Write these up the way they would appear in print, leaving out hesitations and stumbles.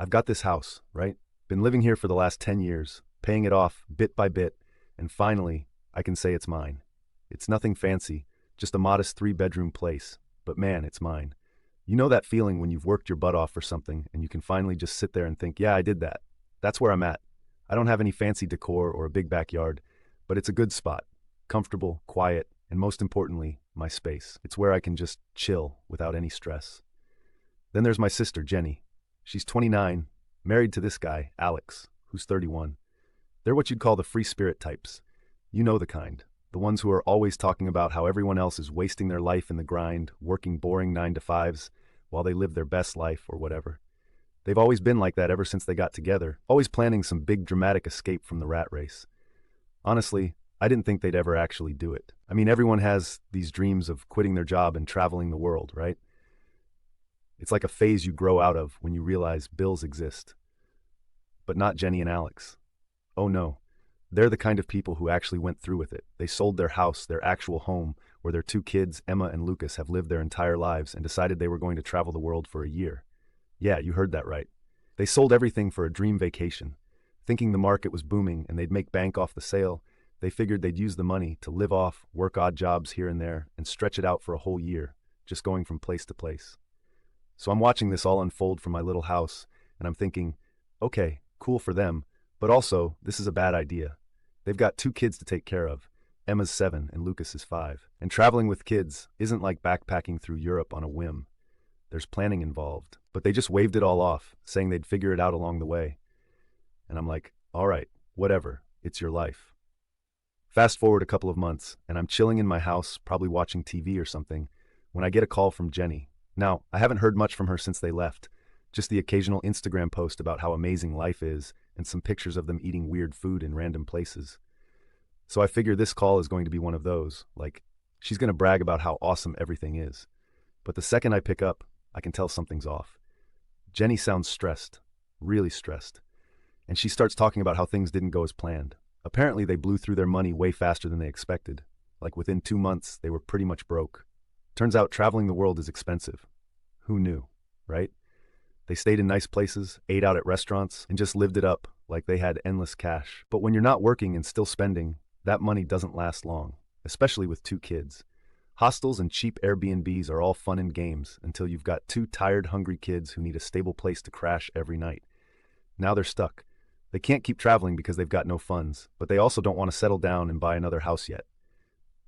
I've got this house, right? Been living here for the last 10 years, paying it off bit by bit, and finally, I can say it's mine. It's nothing fancy, just a modest 3-bedroom place, but man, it's mine. You know that feeling when you've worked your butt off for something and you can finally just sit there and think, yeah, I did that. That's where I'm at. I don't have any fancy decor or a big backyard, but it's a good spot. Comfortable, quiet, and most importantly, my space. It's where I can just chill without any stress. Then there's my sister, Jenny. She's 29, married to this guy, Alex, who's 31. They're what you'd call the free spirit types. You know the kind. The ones who are always talking about how everyone else is wasting their life in the grind, working boring 9 to 5s, while they live their best life or whatever. They've always been like that ever since they got together, always planning some big dramatic escape from the rat race. Honestly, I didn't think they'd ever actually do it. I mean, everyone has these dreams of quitting their job and traveling the world, right? It's like a phase you grow out of when you realize bills exist. But not Jenny and Alex. Oh no. They're the kind of people who actually went through with it. They sold their house, their actual home, where their 2 kids, Emma and Lucas, have lived their entire lives, and decided they were going to travel the world for a year. Yeah, you heard that right. They sold everything for a dream vacation. Thinking the market was booming and they'd make bank off the sale, they figured they'd use the money to live off, work odd jobs here and there, and stretch it out for a whole year, just going from place to place. So I'm watching this all unfold from my little house, and I'm thinking, okay, cool for them, but also, this is a bad idea. They've got 2 kids to take care of. Emma's 7 and Lucas is 5. And traveling with kids isn't like backpacking through Europe on a whim. There's planning involved. But they just waved it all off, saying they'd figure it out along the way. And I'm like, all right, whatever, it's your life. Fast forward a couple of months, and I'm chilling in my house, probably watching TV or something, when I get a call from Jenny. Now, I haven't heard much from her since they left, just the occasional Instagram post about how amazing life is, and some pictures of them eating weird food in random places. So I figure this call is going to be one of those, like, she's going to brag about how awesome everything is. But the second I pick up, I can tell something's off. Jenny sounds stressed, really stressed, and she starts talking about how things didn't go as planned. Apparently they blew through their money way faster than they expected. Like within 2 months, they were pretty much broke. Turns out traveling the world is expensive. Who knew, right? They stayed in nice places, ate out at restaurants, and just lived it up like they had endless cash. But when you're not working and still spending, that money doesn't last long, especially with 2 kids. Hostels and cheap Airbnbs are all fun and games until you've got 2 tired, hungry kids who need a stable place to crash every night. Now they're stuck. They can't keep traveling because they've got no funds, but they also don't want to settle down and buy another house yet.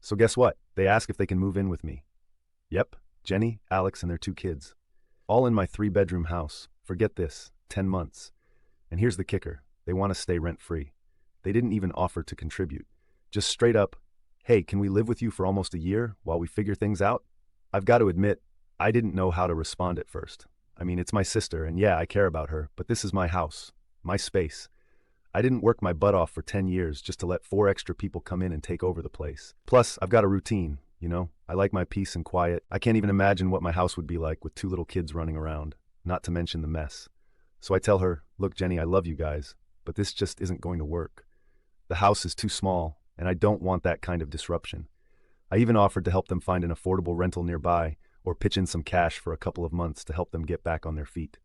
So guess what? They ask if they can move in with me. Yep, Jenny, Alex, and their 2 kids. All in my 3-bedroom house. Forget this, 10 months. And here's the kicker. They want to stay rent-free. They didn't even offer to contribute. Just straight up, hey, can we live with you for almost a year while we figure things out? I've got to admit, I didn't know how to respond at first. I mean, it's my sister, and yeah, I care about her, but this is my house, my space. I didn't work my butt off for 10 years just to let 4 extra people come in and take over the place. Plus, I've got a routine, you know? I like my peace and quiet. I can't even imagine what my house would be like with 2 little kids running around, not to mention the mess. So I tell her, look, Jenny, I love you guys, but this just isn't going to work. The house is too small, and I don't want that kind of disruption. I even offered to help them find an affordable rental nearby or pitch in some cash for a couple of months to help them get back on their feet.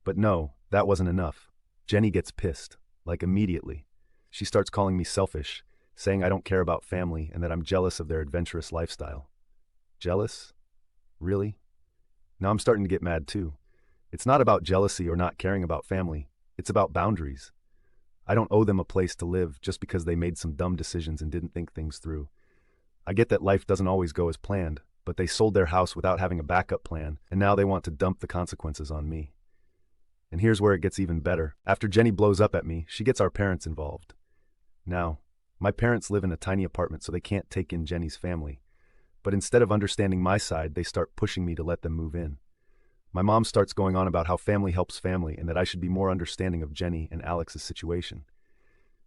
But no, that wasn't enough. Jenny gets pissed, like immediately. She starts calling me selfish, saying I don't care about family and that I'm jealous of their adventurous lifestyle. Jealous? Really? Now I'm starting to get mad too. It's not about jealousy or not caring about family. It's about boundaries. I don't owe them a place to live just because they made some dumb decisions and didn't think things through. I get that life doesn't always go as planned, but they sold their house without having a backup plan, and now they want to dump the consequences on me. And here's where it gets even better. After Jenny blows up at me, she gets our parents involved. Now, my parents live in a tiny apartment, so they can't take in Jenny's family. But instead of understanding my side, they start pushing me to let them move in. My mom starts going on about how family helps family and that I should be more understanding of Jenny and Alex's situation.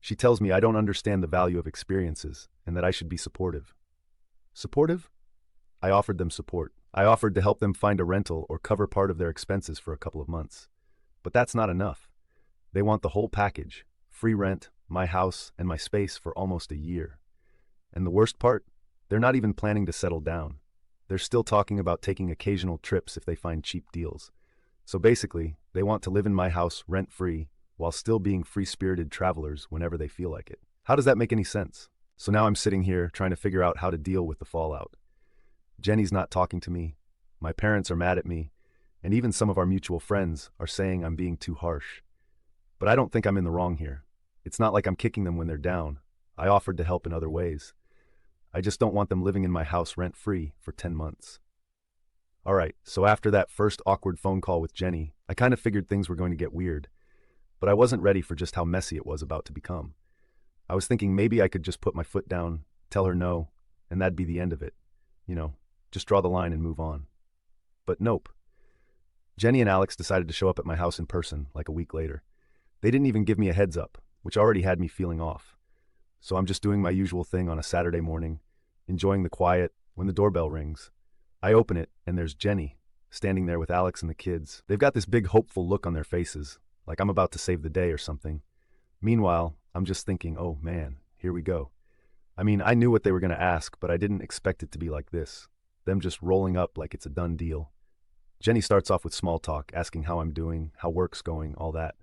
She tells me I don't understand the value of experiences and that I should be supportive. Supportive? I offered them support. I offered to help them find a rental or cover part of their expenses for a couple of months. But that's not enough. They want the whole package, free rent, my house, and my space for almost a year. And the worst part? They're not even planning to settle down. They're still talking about taking occasional trips if they find cheap deals. So basically, they want to live in my house rent-free while still being free-spirited travelers whenever they feel like it. How does that make any sense? So now I'm sitting here trying to figure out how to deal with the fallout. Jenny's not talking to me, my parents are mad at me, and even some of our mutual friends are saying I'm being too harsh. But I don't think I'm in the wrong here. It's not like I'm kicking them when they're down. I offered to help in other ways. I just don't want them living in my house rent-free for 10 months. All right, so after that first awkward phone call with Jenny, I kind of figured things were going to get weird, but I wasn't ready for just how messy it was about to become. I was thinking maybe I could just put my foot down, tell her no, and that'd be the end of it. You know, just draw the line and move on. But nope. Jenny and Alex decided to show up at my house in person like a week later. They didn't even give me a heads up, which already had me feeling off. So I'm just doing my usual thing on a Saturday morning, enjoying the quiet when the doorbell rings. I open it, and there's Jenny, standing there with Alex and the kids. They've got this big hopeful look on their faces, like I'm about to save the day or something. Meanwhile, I'm just thinking, oh man, here we go. I mean, I knew what they were going to ask, but I didn't expect it to be like this. Them just rolling up like it's a done deal. Jenny starts off with small talk, asking how I'm doing, how work's going, all that.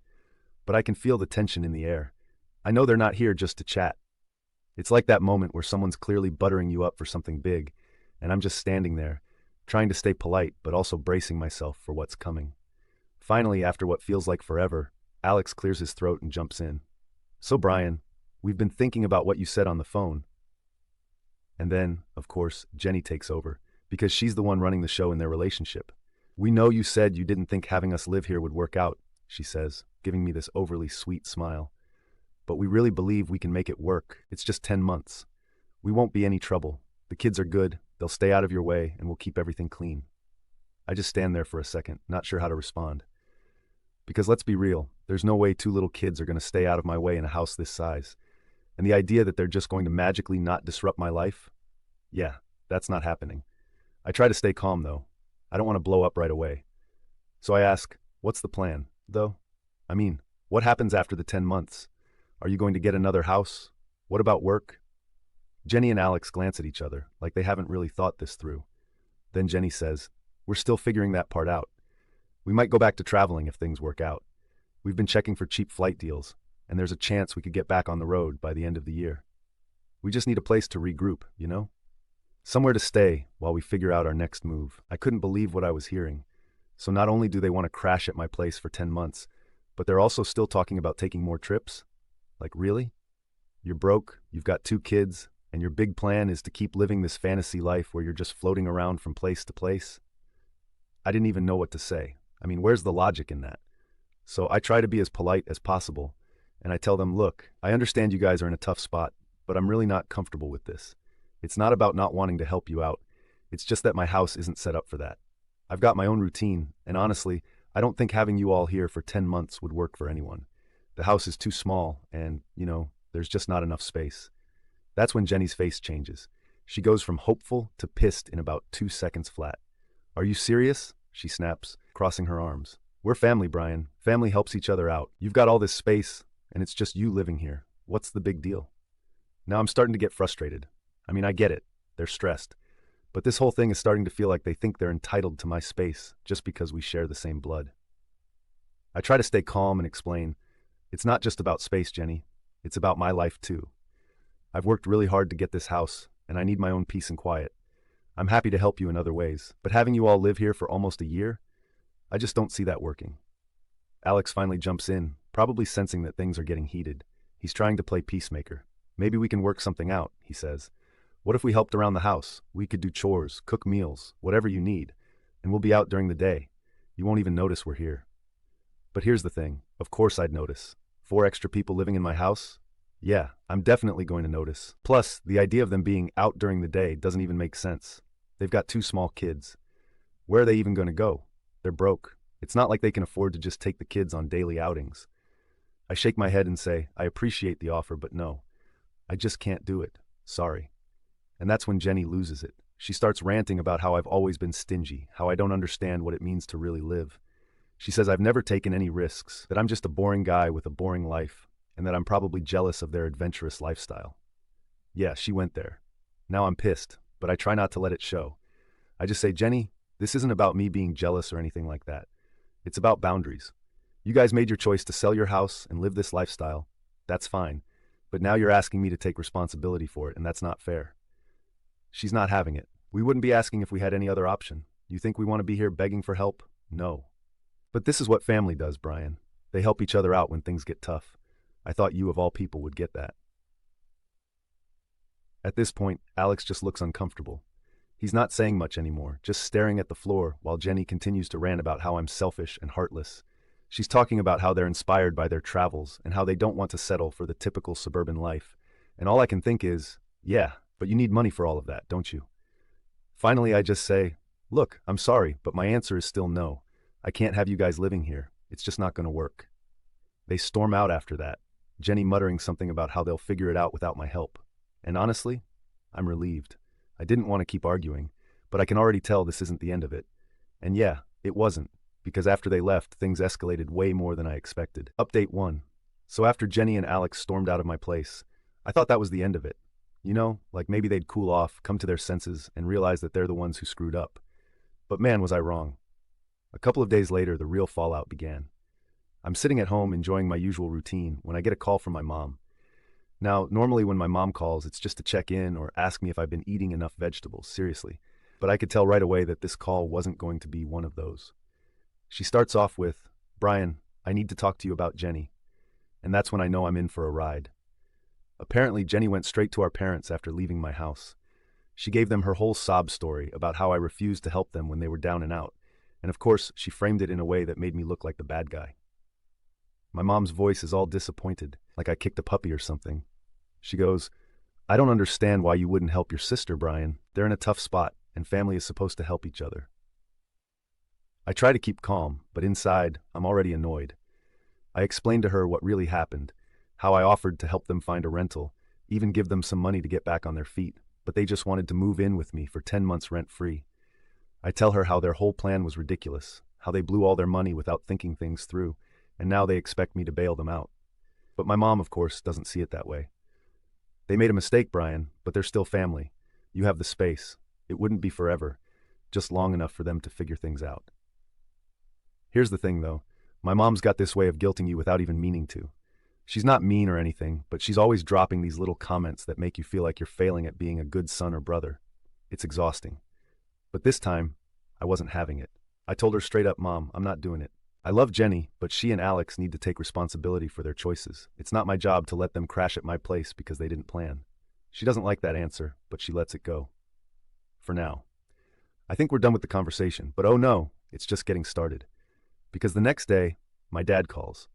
But I can feel the tension in the air. I know they're not here just to chat. It's like that moment where someone's clearly buttering you up for something big, and I'm just standing there, trying to stay polite but also bracing myself for what's coming. Finally, after what feels like forever, Alex clears his throat and jumps in. So Brian, we've been thinking about what you said on the phone. And then, of course, Jenny takes over, because she's the one running the show in their relationship. We know you said you didn't think having us live here would work out, she says, giving me this overly sweet smile. But we really believe we can make it work. It's just 10 months. We won't be any trouble. The kids are good, they'll stay out of your way, and we'll keep everything clean. I just stand there for a second, not sure how to respond. Because let's be real, there's no way 2 little kids are going to stay out of my way in a house this size. And the idea that they're just going to magically not disrupt my life? Yeah, that's not happening. I try to stay calm, though. I don't want to blow up right away. So I ask, what's the plan, though? I mean, what happens after the 10 months? Are you going to get another house? What about work? Jenny and Alex glance at each other, like they haven't really thought this through. Then Jenny says, we're still figuring that part out. We might go back to traveling if things work out. We've been checking for cheap flight deals, and there's a chance we could get back on the road by the end of the year. We just need a place to regroup, you know? Somewhere to stay while we figure out our next move. I couldn't believe what I was hearing. So not only do they want to crash at my place for 10 months, but they're also still talking about taking more trips? Like, really? You're broke, you've got 2 kids, and your big plan is to keep living this fantasy life where you're just floating around from place to place? I didn't even know what to say. I mean, where's the logic in that? So I try to be as polite as possible, and I tell them, look, I understand you guys are in a tough spot, but I'm really not comfortable with this. It's not about not wanting to help you out. It's just that my house isn't set up for that. I've got my own routine, and honestly, I don't think having you all here for 10 months would work for anyone. The house is too small, and, there's just not enough space. That's when Jenny's face changes. She goes from hopeful to pissed in about 2 seconds flat. Are you serious? She snaps, crossing her arms. We're family, Brian. Family helps each other out. You've got all this space, and it's just you living here. What's the big deal? Now I'm starting to get frustrated. I mean, I get it. They're stressed. But this whole thing is starting to feel like they think they're entitled to my space just because we share the same blood. I try to stay calm and explain, it's not just about space, Jenny. It's about my life, too. I've worked really hard to get this house, and I need my own peace and quiet. I'm happy to help you in other ways, but having you all live here for almost a year, I just don't see that working. Alex finally jumps in, probably sensing that things are getting heated. He's trying to play peacemaker. Maybe we can work something out, he says. What if we helped around the house? We could do chores, cook meals, whatever you need, and we'll be out during the day. You won't even notice we're here. But here's the thing. Of course I'd notice. 4 extra people living in my house? Yeah, I'm definitely going to notice. Plus, the idea of them being out during the day doesn't even make sense. They've got 2 small kids. Where are they even going to go? They're broke. It's not like they can afford to just take the kids on daily outings. I shake my head and say, I appreciate the offer, but no. I just can't do it. Sorry. And that's when Jenny loses it. She starts ranting about how I've always been stingy, how I don't understand what it means to really live. She says I've never taken any risks, that I'm just a boring guy with a boring life, and that I'm probably jealous of their adventurous lifestyle. Yeah, she went there. Now I'm pissed, but I try not to let it show. I just say, Jenny, this isn't about me being jealous or anything like that. It's about boundaries. You guys made your choice to sell your house and live this lifestyle. That's fine. But now you're asking me to take responsibility for it, and that's not fair. She's not having it. We wouldn't be asking if we had any other option. You think we want to be here begging for help? No. But this is what family does, Brian. They help each other out when things get tough. I thought you, of all people, would get that. At this point, Alex just looks uncomfortable. He's not saying much anymore, just staring at the floor while Jenny continues to rant about how I'm selfish and heartless. She's talking about how they're inspired by their travels and how they don't want to settle for the typical suburban life. And all I can think is, yeah, but you need money for all of that, don't you? Finally, I just say, look, I'm sorry, but my answer is still no. I can't have you guys living here. It's just not going to work. They storm out after that, Jenny muttering something about how they'll figure it out without my help. And honestly, I'm relieved. I didn't want to keep arguing, but I can already tell this isn't the end of it. And yeah, it wasn't, because after they left, things escalated way more than I expected. Update 1. So after Jenny and Alex stormed out of my place, I thought that was the end of it. You know, like maybe they'd cool off, come to their senses, and realize that they're the ones who screwed up. But man, was I wrong. A couple of days later, the real fallout began. I'm sitting at home enjoying my usual routine when I get a call from my mom. Now, normally when my mom calls, it's just to check in or ask me if I've been eating enough vegetables, seriously. But I could tell right away that this call wasn't going to be one of those. She starts off with, "Brian, I need to talk to you about Jenny." And that's when I know I'm in for a ride. Apparently, Jenny went straight to our parents after leaving my house. She gave them her whole sob story about how I refused to help them when they were down and out. And of course, she framed it in a way that made me look like the bad guy. My mom's voice is all disappointed, like I kicked a puppy or something. She goes, "I don't understand why you wouldn't help your sister, Brian. They're in a tough spot, and family is supposed to help each other." I try to keep calm, but inside, I'm already annoyed. I explained to her what really happened, how I offered to help them find a rental, even give them some money to get back on their feet, but they just wanted to move in with me for 10 months rent-free. I tell her how their whole plan was ridiculous, how they blew all their money without thinking things through, and now they expect me to bail them out. But my mom, of course, doesn't see it that way. "They made a mistake, Brian, but they're still family. You have the space. It wouldn't be forever, just long enough for them to figure things out." Here's the thing, though. My mom's got this way of guilting you without even meaning to. She's not mean or anything, but she's always dropping these little comments that make you feel like you're failing at being a good son or brother. It's exhausting. But this time, I wasn't having it. I told her straight up, "Mom, I'm not doing it. I love Jenny, but she and Alex need to take responsibility for their choices. It's not my job to let them crash at my place because they didn't plan." She doesn't like that answer, but she lets it go. For now. I think we're done with the conversation, but oh no, it's just getting started. Because the next day, my dad calls.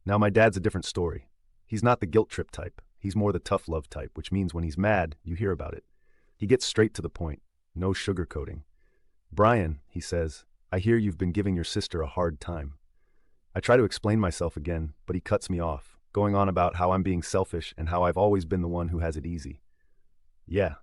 Now my dad's a different story. He's not the guilt trip type. He's more the tough love type, which means when he's mad, you hear about it. He gets straight to the point, no sugarcoating. "Brian," he says, "I hear you've been giving your sister a hard time." I try to explain myself again, but he cuts me off, going on about how I'm being selfish and how I've always been the one who has it easy. Yeah,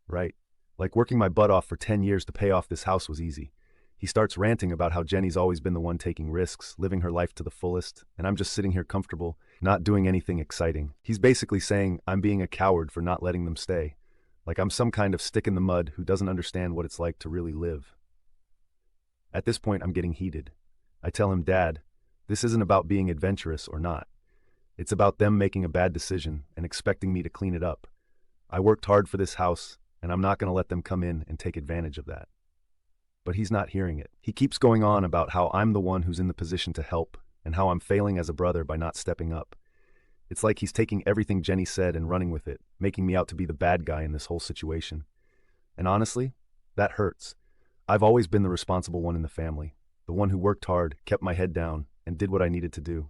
right. Like working my butt off for 10 years to pay off this house was easy. He starts ranting about how Jenny's always been the one taking risks, living her life to the fullest, and I'm just sitting here comfortable, not doing anything exciting. He's basically saying I'm being a coward for not letting them stay, like I'm some kind of stick in the mud who doesn't understand what it's like to really live. At this point, I'm getting heated. I tell him, "Dad, this isn't about being adventurous or not. It's about them making a bad decision and expecting me to clean it up. I worked hard for this house, and I'm not going to let them come in and take advantage of that." But he's not hearing it. He keeps going on about how I'm the one who's in the position to help and how I'm failing as a brother by not stepping up. It's like he's taking everything Jenny said and running with it, making me out to be the bad guy in this whole situation. And honestly, that hurts. I've always been the responsible one in the family, the one who worked hard, kept my head down, and did what I needed to do.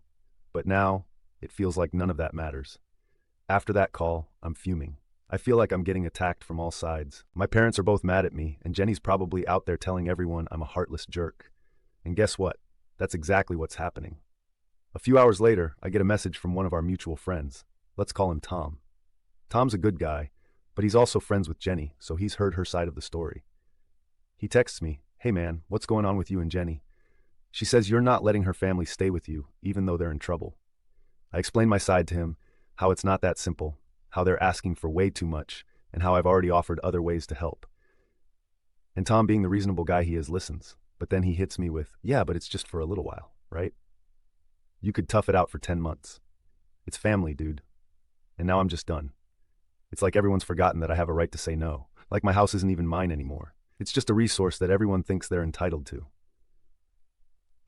But now, it feels like none of that matters. After that call, I'm fuming. I feel like I'm getting attacked from all sides. My parents are both mad at me, and Jenny's probably out there telling everyone I'm a heartless jerk. And guess what? That's exactly what's happening. A few hours later, I get a message from one of our mutual friends. Let's call him Tom. Tom's a good guy, but he's also friends with Jenny, so he's heard her side of the story. He texts me, "Hey man, what's going on with you and Jenny? She says you're not letting her family stay with you, even though they're in trouble." I explain my side to him, how it's not that simple, how they're asking for way too much, and how I've already offered other ways to help. And Tom, being the reasonable guy he is, listens. But then he hits me with, yeah, but it's just for a little while, right? You could tough it out for 10 months. It's family, dude. And now I'm just done. It's like everyone's forgotten that I have a right to say no. Like my house isn't even mine anymore. It's just a resource that everyone thinks they're entitled to.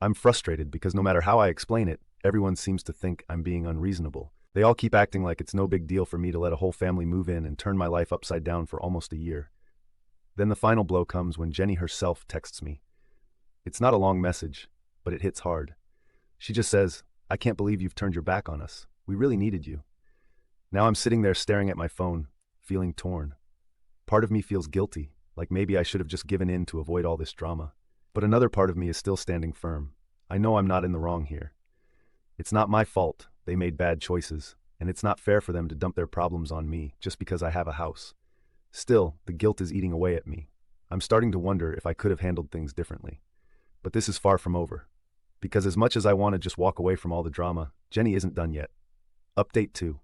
I'm frustrated because no matter how I explain it, everyone seems to think I'm being unreasonable. They all keep acting like it's no big deal for me to let a whole family move in and turn my life upside down for almost a year. Then the final blow comes when Jenny herself texts me. It's not a long message, but it hits hard. She just says, "I can't believe you've turned your back on us. We really needed you." Now I'm sitting there staring at my phone, feeling torn. Part of me feels guilty, like maybe I should have just given in to avoid all this drama. But another part of me is still standing firm. I know I'm not in the wrong here. It's not my fault they made bad choices, and it's not fair for them to dump their problems on me just because I have a house. Still, the guilt is eating away at me. I'm starting to wonder if I could have handled things differently. But this is far from over. Because as much as I want to just walk away from all the drama, Jenny isn't done yet. Update 2.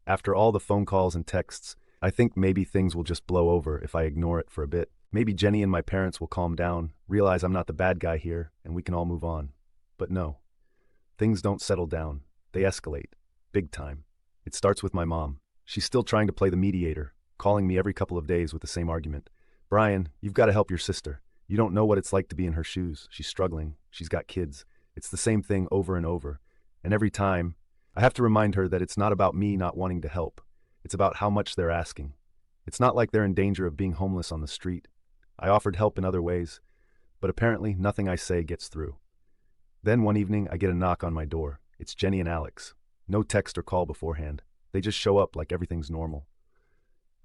After all the phone calls and texts, I think maybe things will just blow over if I ignore it for a bit. Maybe Jenny and my parents will calm down, realize I'm not the bad guy here, and we can all move on. But no. Things don't settle down. They escalate. Big time. It starts with my mom. She's still trying to play the mediator, calling me every couple of days with the same argument. "Brian, you've got to help your sister. You don't know what it's like to be in her shoes. She's struggling. She's got kids." It's the same thing over and over. And every time, I have to remind her that it's not about me not wanting to help. It's about how much they're asking. It's not like they're in danger of being homeless on the street. I offered help in other ways, but apparently nothing I say gets through. Then one evening, I get a knock on my door. It's Jenny and Alex. No text or call beforehand. They just show up like everything's normal.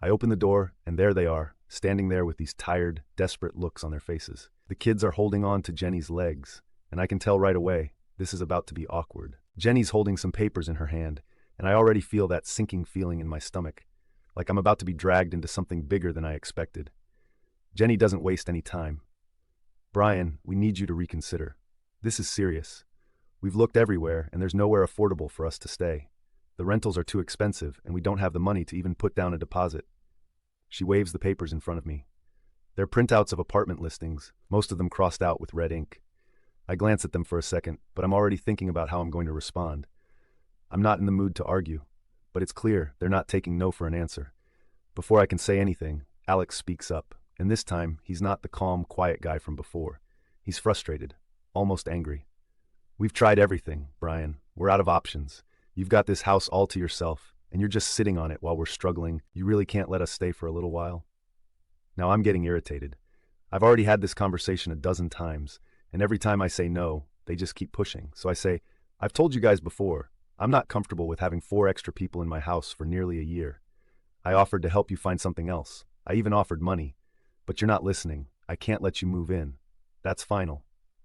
I open the door, and there they are, standing there with these tired, desperate looks on their faces. The kids are holding on to Jenny's legs, and I can tell right away this is about to be awkward. Jenny's holding some papers in her hand, and I already feel that sinking feeling in my stomach, like I'm about to be dragged into something bigger than I expected. Jenny doesn't waste any time. "Brian, we need you to reconsider. This is serious. We've looked everywhere, and there's nowhere affordable for us to stay. The rentals are too expensive, and we don't have the money to even put down a deposit." She waves the papers in front of me. They're printouts of apartment listings, most of them crossed out with red ink. I glance at them for a second, but I'm already thinking about how I'm going to respond. I'm not in the mood to argue, but it's clear they're not taking no for an answer. Before I can say anything, Alex speaks up, and this time he's not the calm, quiet guy from before. He's frustrated, almost angry. "We've tried everything, Brian. We're out of options. You've got this house all to yourself, and you're just sitting on it while we're struggling. You really can't let us stay for a little while?" Now I'm getting irritated. I've already had this conversation a dozen times, and every time I say no, they just keep pushing. So I say, "I've told you guys before, I'm not comfortable with having 4 extra people in my house for nearly a year. I offered to help you find something else. I even offered money. But you're not listening. I can't let you move in. That's final."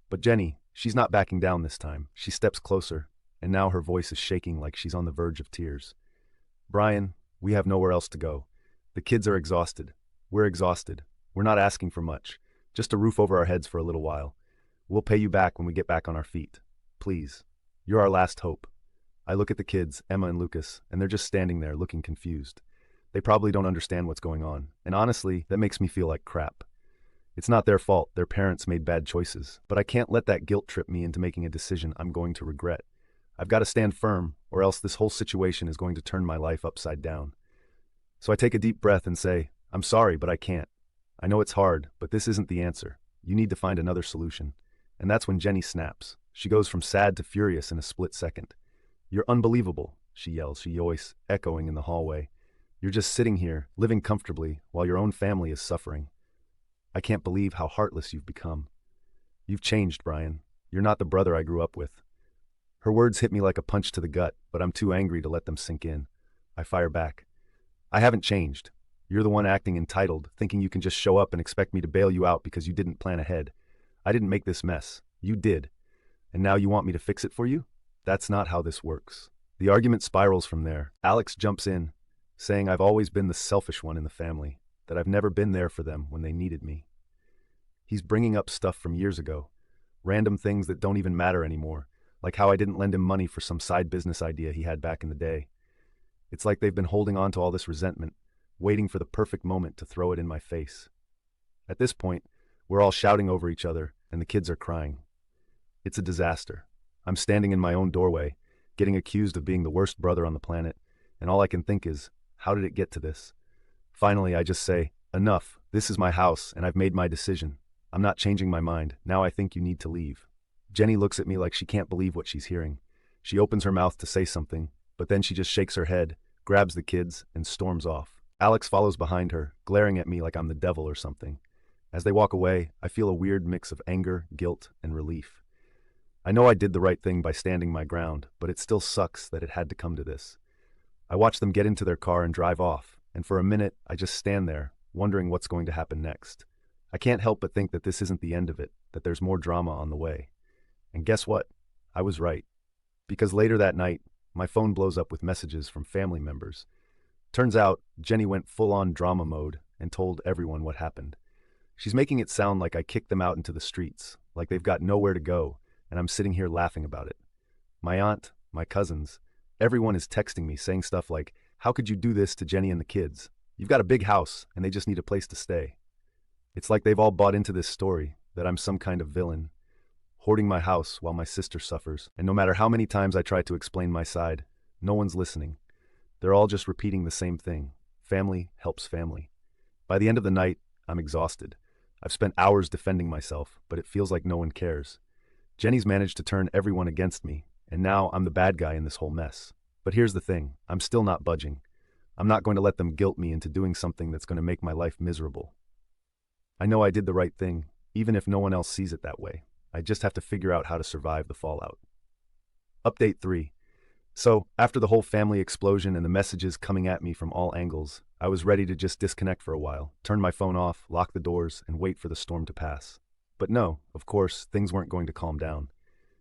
But Jenny, she's not backing down this time. She steps closer, and now her voice is shaking like she's on the verge of tears. "Brian, we have nowhere else to go. The kids are exhausted. We're exhausted. We're not asking for much. Just a roof over our heads for a little while. We'll pay you back when we get back on our feet. Please. You're our last hope." I look at the kids, Emma and Lucas, and they're just standing there looking confused. They probably don't understand what's going on, and honestly, that makes me feel like crap. It's not their fault. Their parents made bad choices, but I can't let that guilt trip me into making a decision I'm going to regret. I've got to stand firm, or else this whole situation is going to turn my life upside down. So I take a deep breath and say, "I'm sorry, but I can't. I know it's hard, but this isn't the answer. You need to find another solution." And that's when Jenny snaps. She goes from sad to furious in a split second. "You're unbelievable," she yells, she voice echoing in the hallway. "You're just sitting here, living comfortably, while your own family is suffering. I can't believe how heartless you've become. You've changed, Brian. You're not the brother I grew up with." Her words hit me like a punch to the gut, but I'm too angry to let them sink in. I fire back. "I haven't changed. You're the one acting entitled, thinking you can just show up and expect me to bail you out because you didn't plan ahead. I didn't make this mess. You did. And now you want me to fix it for you? That's not how this works." The argument spirals from there. Alex jumps in, saying I've always been the selfish one in the family, that I've never been there for them when they needed me. He's bringing up stuff from years ago, random things that don't even matter anymore, like how I didn't lend him money for some side business idea he had back in the day. It's like they've been holding on to all this resentment, waiting for the perfect moment to throw it in my face. At this point, we're all shouting over each other, and the kids are crying. It's a disaster. I'm standing in my own doorway, getting accused of being the worst brother on the planet, and all I can think is, how did it get to this? Finally, I just say, enough, this is my house, and I've made my decision. I'm not changing my mind. Now I think you need to leave. Jenny looks at me like she can't believe what she's hearing. She opens her mouth to say something, but then she just shakes her head, grabs the kids, and storms off. Alex follows behind her, glaring at me like I'm the devil or something. As they walk away, I feel a weird mix of anger, guilt, and relief. I know I did the right thing by standing my ground, but it still sucks that it had to come to this. I watch them get into their car and drive off, and for a minute, I just stand there, wondering what's going to happen next. I can't help but think that this isn't the end of it, that there's more drama on the way. And guess what? I was right. Because later that night, my phone blows up with messages from family members. Turns out, Jenny went full-on drama mode and told everyone what happened. She's making it sound like I kicked them out into the streets, like they've got nowhere to go, and I'm sitting here laughing about it. My aunt, my cousins, everyone is texting me saying stuff like, how could you do this to Jenny and the kids? You've got a big house, and they just need a place to stay. It's like they've all bought into this story, that I'm some kind of villain, hoarding my house while my sister suffers, and no matter how many times I try to explain my side, no one's listening. They're all just repeating the same thing. Family helps family. By the end of the night, I'm exhausted. I've spent hours defending myself, but it feels like no one cares. Jenny's managed to turn everyone against me, and now I'm the bad guy in this whole mess. But here's the thing, I'm still not budging. I'm not going to let them guilt me into doing something that's going to make my life miserable. I know I did the right thing, even if no one else sees it that way. I just have to figure out how to survive the fallout. Update 3. So, after the whole family explosion and the messages coming at me from all angles, I was ready to just disconnect for a while, turn my phone off, lock the doors, and wait for the storm to pass. But no, of course, things weren't going to calm down.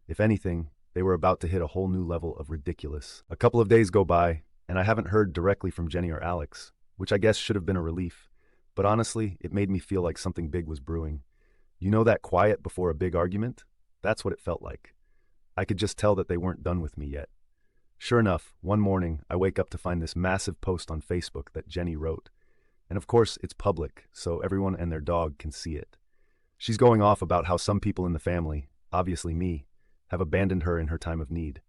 If anything, they were about to hit a whole new level of ridiculous. A couple of days go by, and I haven't heard directly from Jenny or Alex, which I guess should have been a relief. But honestly, it made me feel like something big was brewing. You know that quiet before a big argument? That's what it felt like. I could just tell that they weren't done with me yet. Sure enough, one morning, I wake up to find this massive post on Facebook that Jenny wrote. And of course, it's public, so everyone and their dog can see it. She's going off about how some people in the family, obviously me, have abandoned her in her time of need.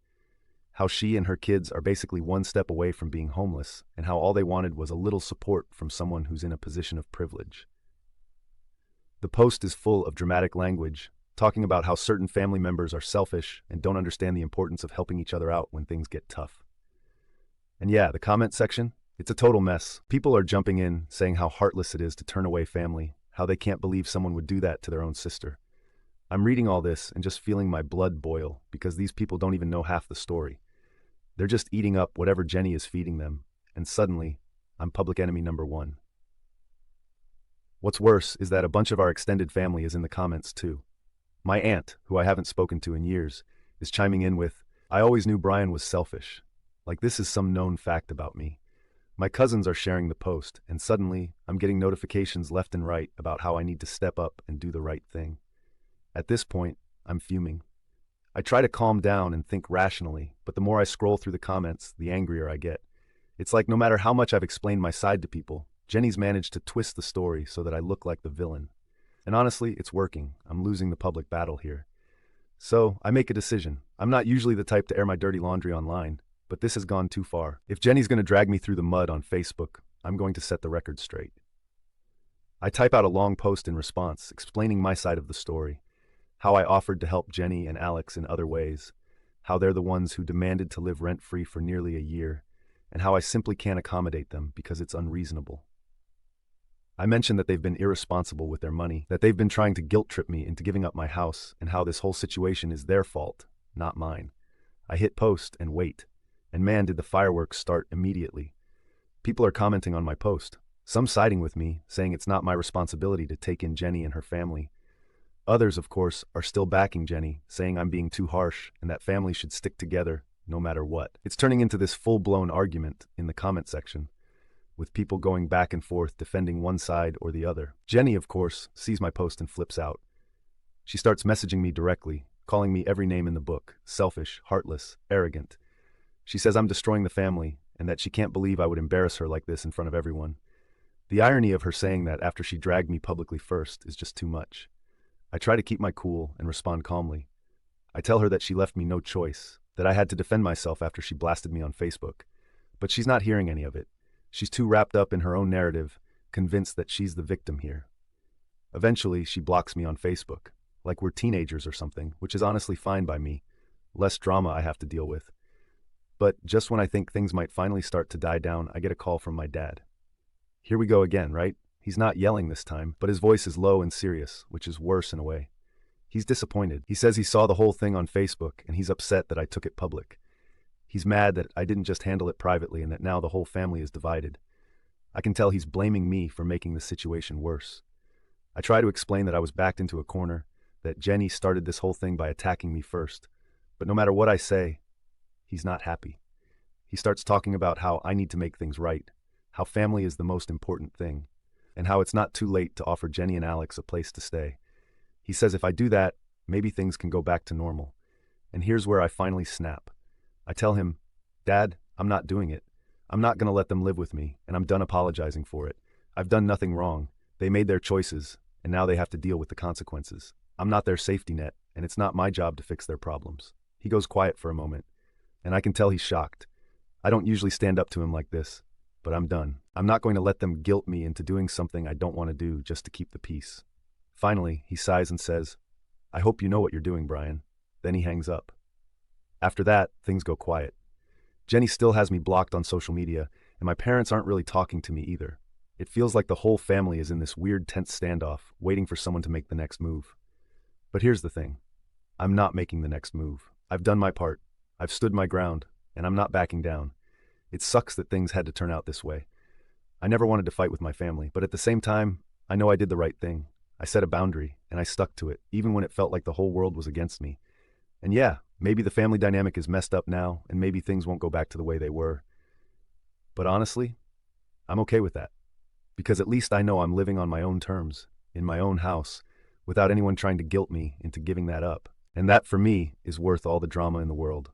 How she and her kids are basically one step away from being homeless, and how all they wanted was a little support from someone who's in a position of privilege. The post is full of dramatic language, talking about how certain family members are selfish and don't understand the importance of helping each other out when things get tough. And yeah, the comment section, it's a total mess. People are jumping in, saying how heartless it is to turn away family, how they can't believe someone would do that to their own sister. I'm reading all this and just feeling my blood boil because these people don't even know half the story. They're just eating up whatever Jenny is feeding them, and suddenly, I'm public enemy number 1. What's worse is that a bunch of our extended family is in the comments too. My aunt, who I haven't spoken to in years, is chiming in with, I always knew Brian was selfish. Like this is some known fact about me. My cousins are sharing the post, and suddenly, I'm getting notifications left and right about how I need to step up and do the right thing. At this point, I'm fuming. I try to calm down and think rationally, but the more I scroll through the comments, the angrier I get. It's like no matter how much I've explained my side to people, Jenny's managed to twist the story so that I look like the villain. And honestly, it's working. I'm losing the public battle here. So, I make a decision. I'm not usually the type to air my dirty laundry online, but this has gone too far. If Jenny's going to drag me through the mud on Facebook, I'm going to set the record straight. I type out a long post in response, explaining my side of the story, how I offered to help Jenny and Alex in other ways, how they're the ones who demanded to live rent-free for nearly a year, and how I simply can't accommodate them because it's unreasonable. I mentioned that they've been irresponsible with their money, that they've been trying to guilt-trip me into giving up my house, and how this whole situation is their fault, not mine. I hit post and wait, and man did the fireworks start immediately. People are commenting on my post, some siding with me, saying it's not my responsibility to take in Jenny and her family. Others, of course, are still backing Jenny, saying I'm being too harsh and that families should stick together no matter what. It's turning into this full-blown argument in the comment section, with people going back and forth defending one side or the other. Jenny, of course, sees my post and flips out. She starts messaging me directly, calling me every name in the book, selfish, heartless, arrogant. She says I'm destroying the family and that she can't believe I would embarrass her like this in front of everyone. The irony of her saying that after she dragged me publicly first is just too much. I try to keep my cool and respond calmly. I tell her that she left me no choice, that I had to defend myself after she blasted me on Facebook. But she's not hearing any of it. She's too wrapped up in her own narrative, convinced that she's the victim here. Eventually, she blocks me on Facebook, like we're teenagers or something, which is honestly fine by me. Less drama I have to deal with. But just when I think things might finally start to die down, I get a call from my dad. Here we go again, right? He's not yelling this time, but his voice is low and serious, which is worse in a way. He's disappointed. He says he saw the whole thing on Facebook, and he's upset that I took it public. He's mad that I didn't just handle it privately and that now the whole family is divided. I can tell he's blaming me for making the situation worse. I try to explain that I was backed into a corner, that Jenny started this whole thing by attacking me first. But no matter what I say, he's not happy. He starts talking about how I need to make things right, how family is the most important thing, and how it's not too late to offer Jenny and Alex a place to stay. He says if I do that, maybe things can go back to normal. And here's where I finally snap. I tell him, Dad, I'm not doing it. I'm not going to let them live with me, and I'm done apologizing for it. I've done nothing wrong. They made their choices, and now they have to deal with the consequences. I'm not their safety net, and it's not my job to fix their problems. He goes quiet for a moment, and I can tell he's shocked. I don't usually stand up to him like this, but I'm done. I'm not going to let them guilt me into doing something I don't want to do just to keep the peace. Finally, he sighs and says, I hope you know what you're doing, Brian. Then he hangs up. After that, things go quiet. Jenny still has me blocked on social media, and my parents aren't really talking to me either. It feels like the whole family is in this weird tense standoff, waiting for someone to make the next move. But here's the thing. I'm not making the next move. I've done my part. I've stood my ground, and I'm not backing down. It sucks that things had to turn out this way. I never wanted to fight with my family, but at the same time, I know I did the right thing. I set a boundary, and I stuck to it, even when it felt like the whole world was against me. And yeah, maybe the family dynamic is messed up now, and maybe things won't go back to the way they were. But honestly, I'm okay with that. Because at least I know I'm living on my own terms, in my own house, without anyone trying to guilt me into giving that up. And that, for me, is worth all the drama in the world.